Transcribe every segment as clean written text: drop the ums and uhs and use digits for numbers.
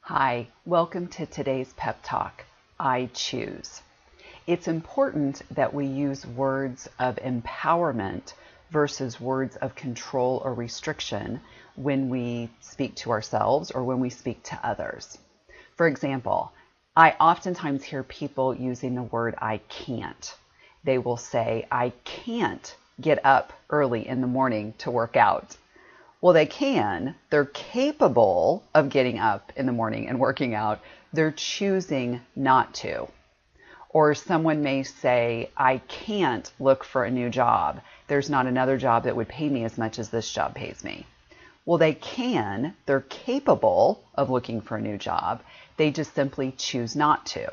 Hi, welcome to today's PEP Talk I Choose. It's important that we use words of empowerment versus words of control or restriction when we speak to ourselves or when we speak to others. For example, I oftentimes hear people using the word I can't. They will say, I can't get up early in the morning to work out. Well, they can. They're capable of getting up in the morning and working out. They're choosing not to. Or someone may say, I can't look for a new job. There's not another job that would pay me as much as this job pays me. Well, they can. They're capable of looking for a new job. They just simply choose not to.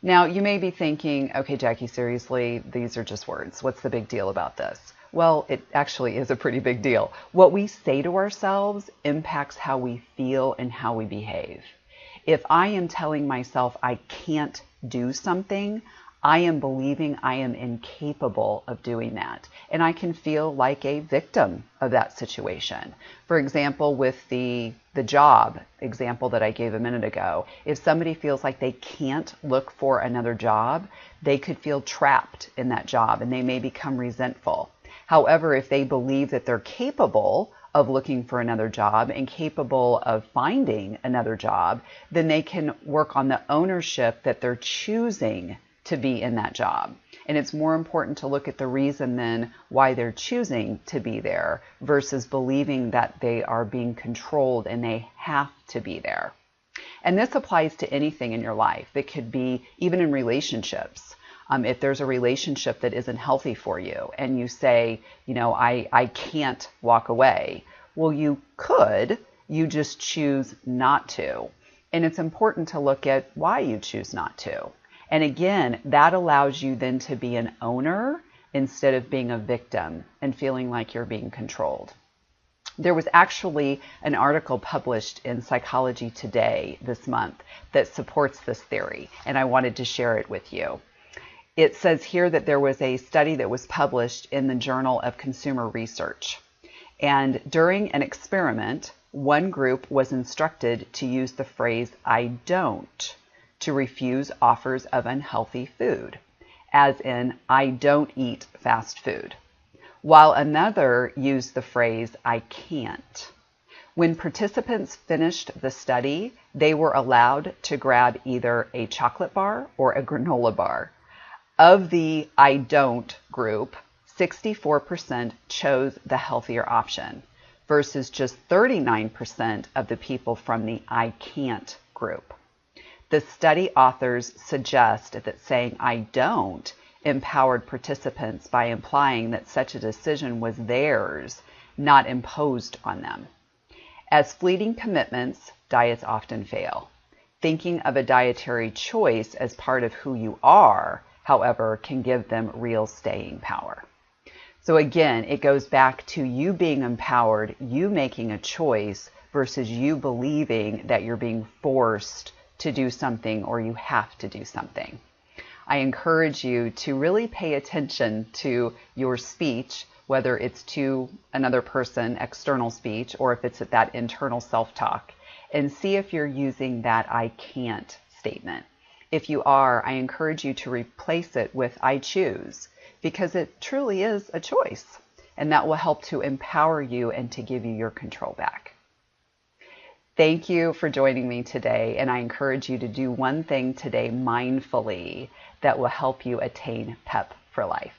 Now, you may be thinking, okay, Jackie, seriously, these are just words. What's the big deal about this? Well, it actually is a pretty big deal. What we say to ourselves impacts how we feel and how we behave. If I am telling myself I can't do something, I am believing I am incapable of doing that. And I can feel like a victim of that situation. For example, with the job example that I gave a minute ago, if somebody feels like they can't look for another job, they could feel trapped in that job and they may become resentful. However, if they believe that they're capable of looking for another job and capable of finding another job, then they can work on the ownership that they're choosing to be in that job. And it's more important to look at the reason then why they're choosing to be there versus believing that they are being controlled and they have to be there. And this applies to anything in your life. It could be even in relationships. If there's a relationship that isn't healthy for you and you say, I can't walk away. Well, you could, you just choose not to. And it's important to look at why you choose not to. And again, that allows you then to be an owner instead of being a victim and feeling like you're being controlled. There was actually an article published in Psychology Today this month that supports this theory, and I wanted to share it with you. It says here that there was a study that was published in the Journal of Consumer Research. And during an experiment, one group was instructed to use the phrase, I don't, to refuse offers of unhealthy food, as in, I don't eat fast food, while another used the phrase, I can't. When participants finished the study, they were allowed to grab either a chocolate bar or a granola bar. Of the I don't group, 64% chose the healthier option versus just 39% of the people from the I can't group. The study authors suggest that saying I don't empowered participants by implying that such a decision was theirs, not imposed on them. As fleeting commitments, diets often fail. Thinking of a dietary choice as part of who you are, however, can give them real staying power. So again, it goes back to you being empowered, you making a choice versus you believing that you're being forced to do something or you have to do something. I encourage you to really pay attention to your speech, whether it's to another person, external speech, or if it's at that internal self-talk, and see if you're using that I can't statement. If you are, I encourage you to replace it with I choose, because it truly is a choice, and that will help to empower you and to give you your control back. Thank you for joining me today, and I encourage you to do one thing today mindfully that will help you attain PEP for life.